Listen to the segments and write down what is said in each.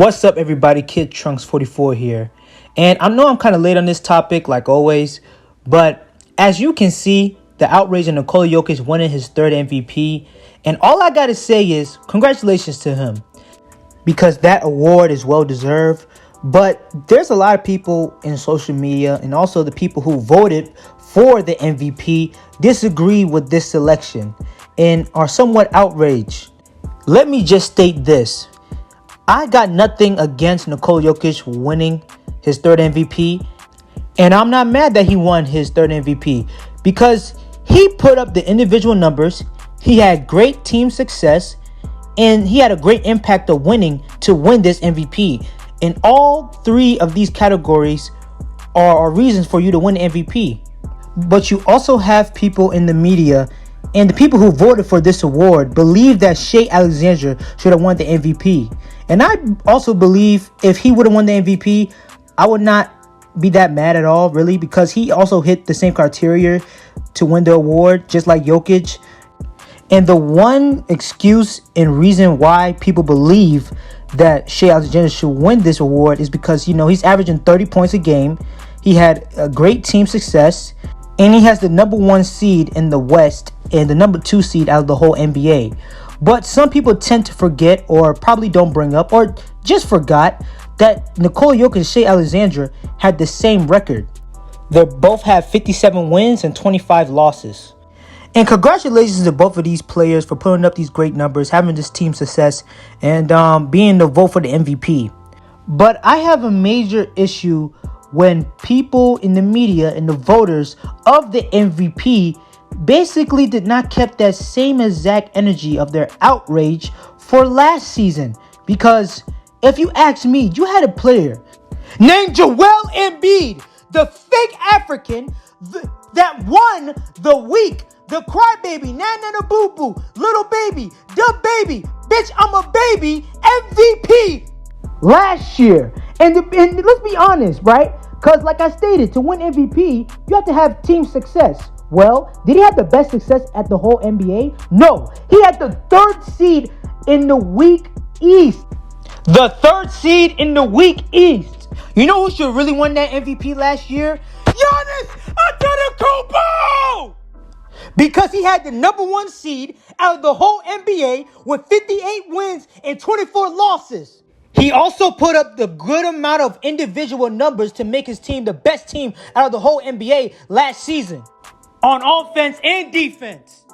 What's up, everybody? Kid Trunks 44 here. And I know I'm kind of late on this topic, like always, but as you can see, the outrage of Nikola Jokic winning his third MVP. And all I got to say is congratulations to him, because that award is well deserved. But there's a lot of people in social media and also the people who voted for the MVP disagree with this selection and are somewhat outraged. Let me just state this. I got nothing against Nikola Jokic winning his third MVP. And I'm not mad that he won his third MVP because he put up the individual numbers. He had great team success and he had a great impact of winning to win this MVP. And all three of these categories are reasons for you to win the MVP. But you also have people in the media and the people who voted for this award believe that Gilgeous-Alexander should have won the MVP. And I also believe if he would have won the MVP, I would not be that mad at all, really, because he also hit the same criteria to win the award, just like Jokic. And the one excuse and reason why people believe that Gilgeous-Alexander should win this award is because, he's averaging 30 points a game. He had a great team success. And he has the number 1 seed in the West and the number 2 seed out of the whole NBA. But some people tend to forget or probably don't bring up or just forgot that Nikola Jokic and Gilgeous-Alexander had the same record. They both have 57 wins and 25 losses. And congratulations to both of these players for putting up these great numbers, having this team success, and being the vote for the MVP. But I have a major issue when people in the media and the voters of the MVP basically did not keep that same exact energy of their outrage for last season. Because if you ask me, you had a player named Joel Embiid, the fake African that won the week, the crybaby, nana boo boo, little baby, the baby, bitch, I'm a baby, MVP last year. And let's be honest, right? Because like I stated, to win MVP, you have to have team success. Well, did he have the best success at the whole NBA? No. He had the 3rd seed in the week East. The 3rd seed in the week East. You know who should really win that MVP last year? Giannis Antetokounmpo! Because he had the number 1 seed out of the whole NBA with 58 wins and 24 losses. He also put up the good amount of individual numbers to make his team the best team out of the whole NBA last season on offense and defense.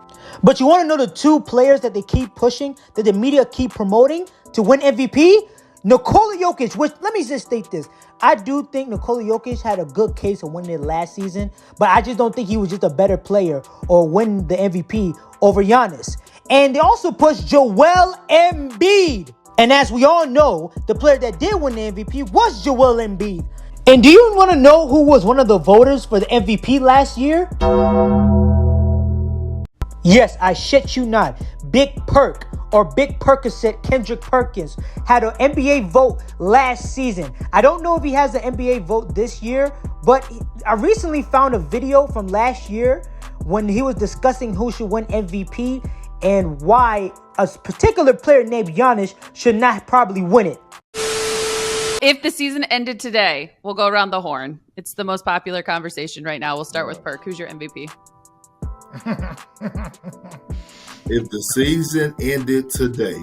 But you want to know the 2 players that they keep pushing, that the media keep promoting to win MVP? Nikola Jokic, which, let me just state this. I do think Nikola Jokic had a good case of winning it last season, but I just don't think he was just a better player or win the MVP over Giannis. And they also pushed Joel Embiid. And as we all know, the player that did win the MVP was Joel Embiid. And do you want to know who was one of the voters for the MVP last year? Yes, I shit you not. Big Perk or Big Percocet Kendrick Perkins had an NBA vote last season. I don't know if he has an NBA vote this year, but I recently found a video from last year when he was discussing who should win MVP and why a particular player named Giannis should not probably win it. If the season ended today, we'll go around the horn. It's the most popular conversation right now. We'll start with Perk. Who's your MVP? If the season ended today,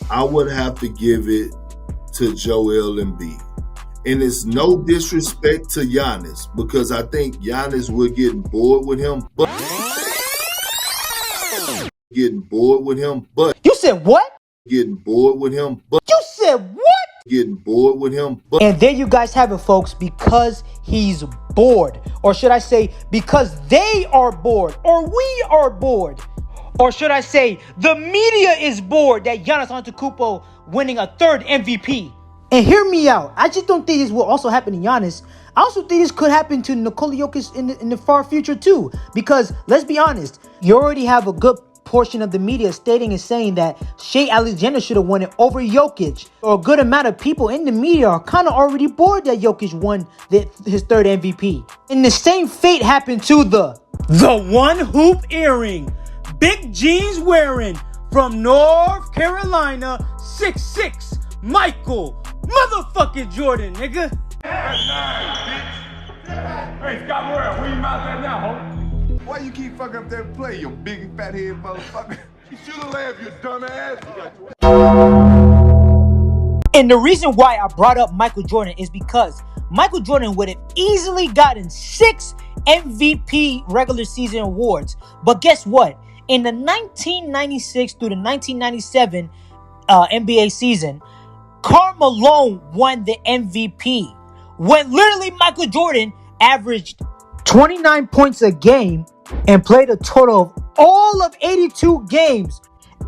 I would have to give it to Joel Embiid. And it's no disrespect to Giannis because I think Giannis will get bored with him. But You said what? Getting bored with him. But You said what? Getting bored with him. But and there you guys have it, folks, because he's bored. Or should I say, because they are bored. Or we are bored. Or should I say, the media is bored that Giannis Antetokounmpo winning a 3rd MVP. And hear me out. I just don't think this will also happen to Giannis. I also think this could happen to Nikola Jokic in the far future too. Because let's be honest, you already have a good portion of the media stating and saying that Gilgeous-Alexander should have won it over Jokic. Or a good amount of people in the media are kind of already bored that Jokic won his 3rd MVP. And the same fate happened to the one hoop earring, big jeans wearing from North Carolina, 6'6", Michael motherfucking Jordan, nigga. That's 9, bitch. Hey, Scott Morrell, where you mouth at now, homie? Why you keep fucking up that play, you big fat head motherfucker? You should've laughed, you dumbass. And the reason why I brought up Michael Jordan is because Michael Jordan would have easily gotten 6 MVP regular season awards. But guess what? In the 1996 through the 1997 NBA season, Karl Malone won the MVP when literally Michael Jordan averaged 29 points a game and played a total of all of 82 games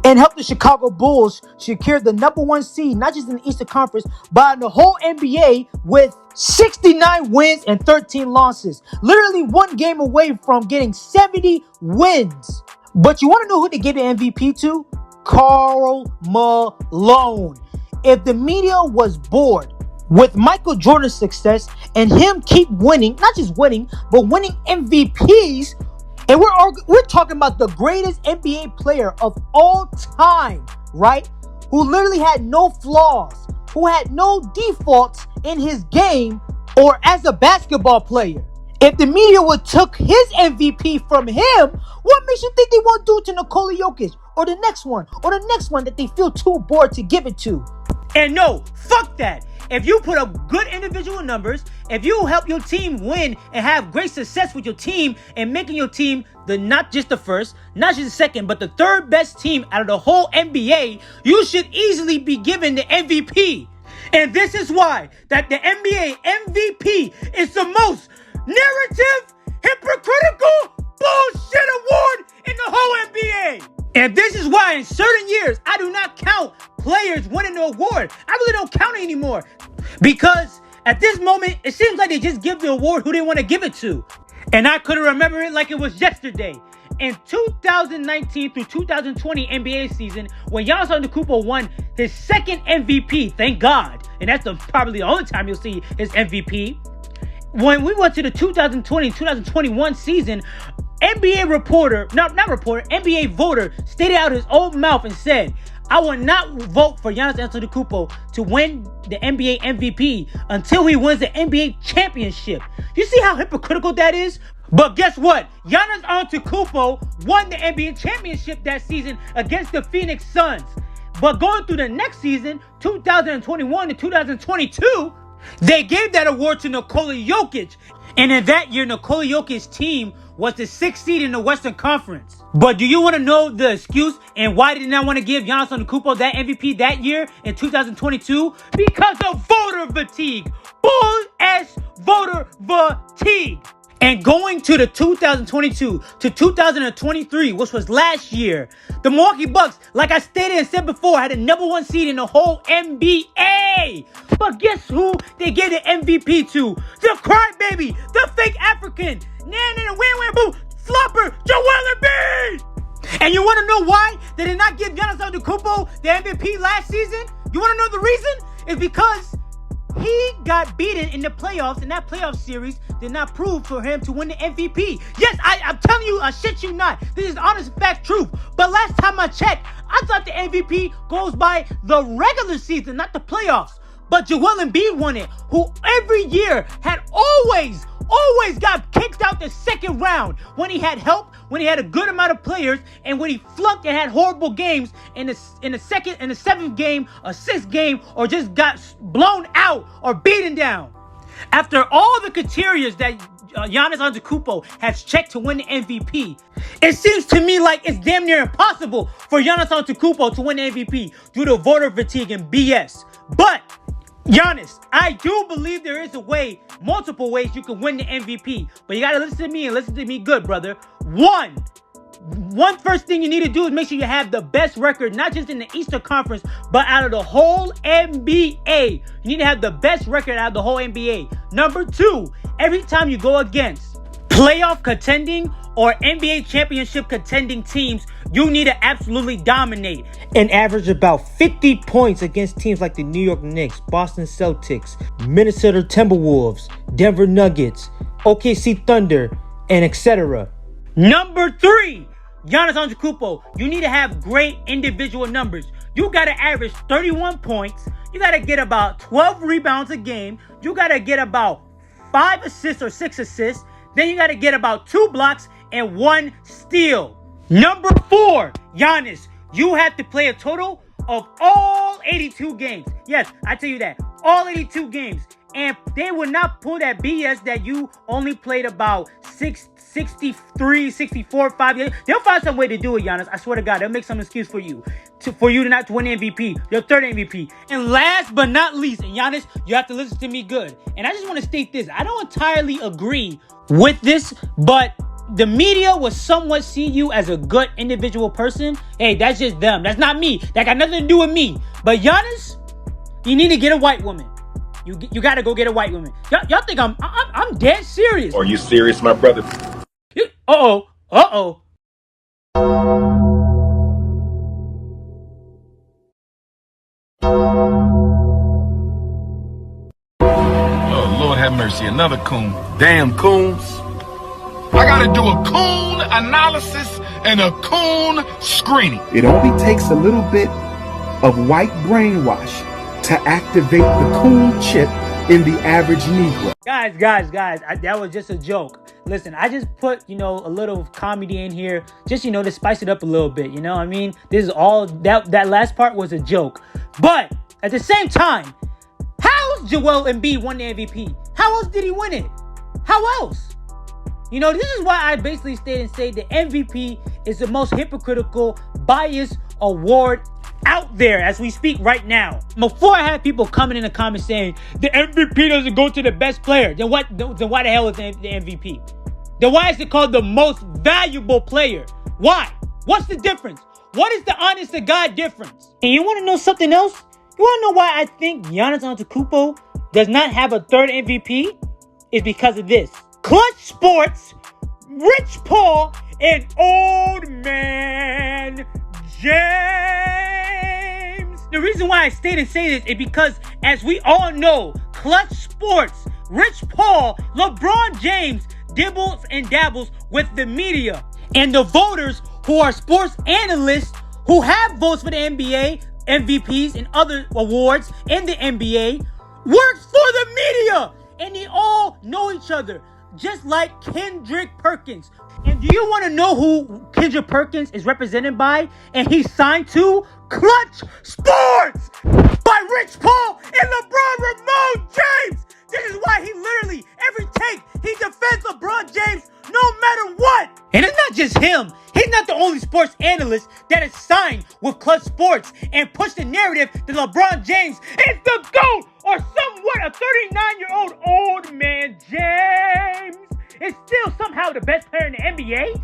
and helped the Chicago Bulls secure the #1 seed, not just in the Eastern Conference, but in the whole NBA with 69 wins and 13 losses. Literally one game away from getting 70 wins. But you want to know who they gave the MVP to? Karl Malone. If the media was bored with Michael Jordan's success and him keep winning, not just winning, but winning MVPs, and we're talking about the greatest NBA player of all time, right? Who literally had no flaws, who had no defaults in his game or as a basketball player. If the media would took his MVP from him, what makes you think they won't do it to Nikola Jokic or the next one that they feel too bored to give it to? And no, fuck that. If you put up good individual numbers, if you help your team win and have great success with your team and making your team not just the first, not just the second, but the third best team out of the whole NBA, you should easily be given the MVP. And this is why that the NBA MVP is the most narrative, hypocritical bullshit award in the whole NBA. And this is why in certain years, I do not count players winning the award. I really don't count it anymore. Because at this moment, it seems like they just give the award who they want to give it to. And I couldn't remember it like it was yesterday. In 2019 through 2020 NBA season, when Giannis Antetokounmpo won his second MVP, thank God. And that's probably the only time you'll see his MVP. When we went to the 2020-2021 season, NBA voter stated out his own mouth and said, I will not vote for Giannis Antetokounmpo to win the NBA MVP until he wins the NBA championship. You see how hypocritical that is? But guess what? Giannis Antetokounmpo won the NBA championship that season against the Phoenix Suns. But going through the next season, 2021 to 2022, they gave that award to Nikola Jokic. And in that year, Nikola Jokic's team was the 6th seed in the Western Conference. But do you want to know the excuse and why they did not want to give Giannis Antetokounmpo that MVP that year in 2022? Because of voter fatigue. Bull-ass voter fatigue. And going to the 2022 to 2023, which was last year, the Milwaukee Bucks, like I stated and said before, had the #1 seed in the whole NBA. But guess who they gave the MVP to? The crybaby, the fake African, win-win-boo, flopper, Joel Embiid. And you want to know why they did not give Giannis Antetokounmpo the MVP last season? You want to know the reason? It's because he got beaten in the playoffs, and that playoff series did not prove for him to win the MVP. Yes, I'm telling you, I shit you not. This is honest fact truth. But last time I checked, I thought the MVP goes by the regular season, not the playoffs. But Joel Embiid won it, who every year had always got kicked out the second round when he had help, when he had a good amount of players, and when he flunked and had horrible games in the second, in the 7th game, or 6th game, or just got blown out or beaten down. After all the criteria that Giannis Antetokounmpo has checked to win the MVP, it seems to me like it's damn near impossible for Giannis Antetokounmpo to win the MVP due to voter fatigue and BS. But Giannis, I do believe there is a way, multiple ways you can win the MVP. But you got to listen to me and listen to me good, brother. One first thing you need to do is make sure you have the best record, not just in the Eastern Conference, but out of the whole NBA. You need to have the best record out of the whole NBA. Number 2, every time you go against playoff contending or NBA championship contending teams, you need to absolutely dominate and average about 50 points against teams like the New York Knicks, Boston Celtics, Minnesota Timberwolves, Denver Nuggets, OKC Thunder, and etc. Number 3, Giannis Antetokounmpo, you need to have great individual numbers. You got to average 31 points. you got to get about 12 rebounds a game. You got to get about 5 assists or 6 assists. Then you got to get about 2 blocks and 1 steal. Number 4, Giannis, you have to play a total of all 82 games. Yes, I tell you that. All 82 games. And they will not pull that BS that you only played about 63, 64, 5 years. They'll find some way to do it, Giannis. I swear to God, they'll make some excuse for you. For you to not to win MVP, your 3rd MVP. And last but not least, and Giannis, you have to listen to me good. And I just want to state this. I don't entirely agree with this, but the media will somewhat see you as a good individual person. Hey, that's just them. That's not me. That got nothing to do with me. But Giannis, you need to get a white woman. You got to go get a white woman. Y'all think I'm dead serious. Are you serious, my brother? Uh-oh. Oh, Lord have mercy. Another coon. Damn coons. I gotta do a coon analysis and a coon screening. It only takes a little bit of white brainwash to activate the cool chip in the average Negro. Guys, that was just a joke. Listen, I just put, a little comedy in here, just, to spice it up a little bit, you know what I mean? This is all, that last part was a joke. But, at the same time, how's Joel Embiid won the MVP? How else did he win it? How else? This is why I basically stayed and say the MVP is the most hypocritical, biased award out there as we speak right now. Before I have people coming in the comments saying the MVP doesn't go to the best player, then why the hell is the MVP? Then why is it called the most valuable player? Why? What's the difference? What is the honest to God difference? And you want to know something else? You want to know why I think Giannis Antetokounmpo does not have a 3rd MVP? It's because of this. Clutch Sports, Rich Paul, and Old Man James. The reason why I stayed and say this is because, as we all know, Clutch Sports, Rich Paul, LeBron James dibbles and dabbles with the media. And the voters who are sports analysts who have votes for the NBA, MVPs, and other awards in the NBA works for the media. And they all know each other, just like Kendrick Perkins. And do you want to know who Kendrick Perkins is represented by? And he's signed to Clutch Sports by Rich Paul and LeBron James. This is why he literally, every take, he defends LeBron James no matter what. And it's not just him. He's not the only sports analyst that is signed with Clutch Sports and push the narrative that LeBron James is the GOAT, or somewhat a 39-year-old old man James is still somehow the best player in the NBA.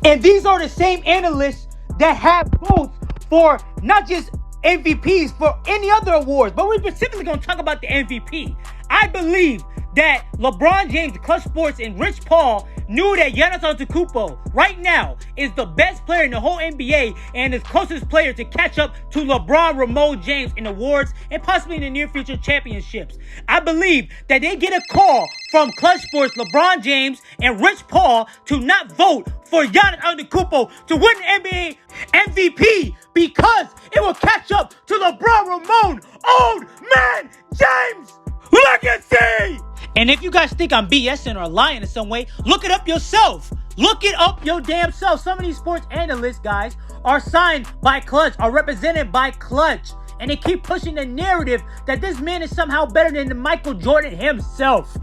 And these are the same analysts that have votes for not just MVPs, for any other awards, but we're specifically going to talk about the MVP. I believe that LeBron James, Clutch Sports, and Rich Paul knew that Giannis Antetokounmpo right now is the best player in the whole NBA and is closest player to catch up to LeBron James in awards and possibly in the near future championships. I believe that they get a call from Clutch Sports, LeBron James, and Rich Paul to not vote for Giannis Antetokounmpo to win the NBA MVP because it will catch up to LeBron Old Man James legacy. And if you guys think I'm BSing or lying in some way, look it up yourself. Look it up your damn self. Some of these sports analysts, guys, are signed by Clutch, are represented by Clutch. And they keep pushing the narrative that this man is somehow better than Michael Jordan himself.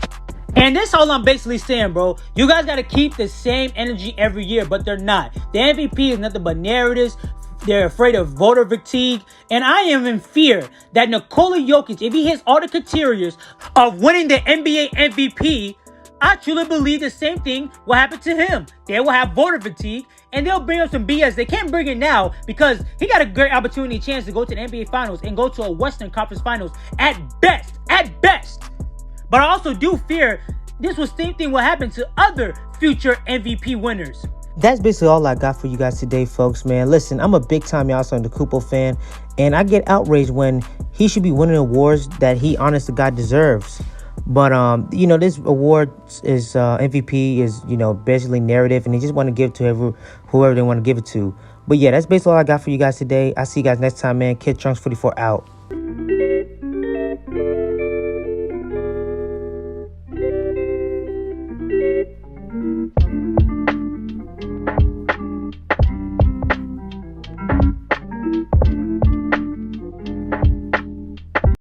And that's all I'm basically saying, bro. You guys got to keep the same energy every year, but they're not. The MVP is nothing but narratives. They're afraid of voter fatigue. And I am in fear that Nikola Jokic, if he hits all the criteria of winning the NBA MVP, I truly believe the same thing will happen to him. They will have voter fatigue, and they'll bring up some BS. They can't bring it now because he got a great opportunity, chance to go to the NBA Finals and go to a Western Conference Finals at best. But I also do fear this will same thing will happen to other future MVP winners. That's basically all I got for you guys today, folks, man. Listen, I'm a big-time Giannis Antetokounmpo fan, and I get outraged when he should be winning awards that he, honest to God, deserves. But, this award is MVP is, basically narrative, and they just want to give it to whoever they want to give it to. But, yeah, that's basically all I got for you guys today. I'll see you guys next time, man. Kid Trunks 44 out.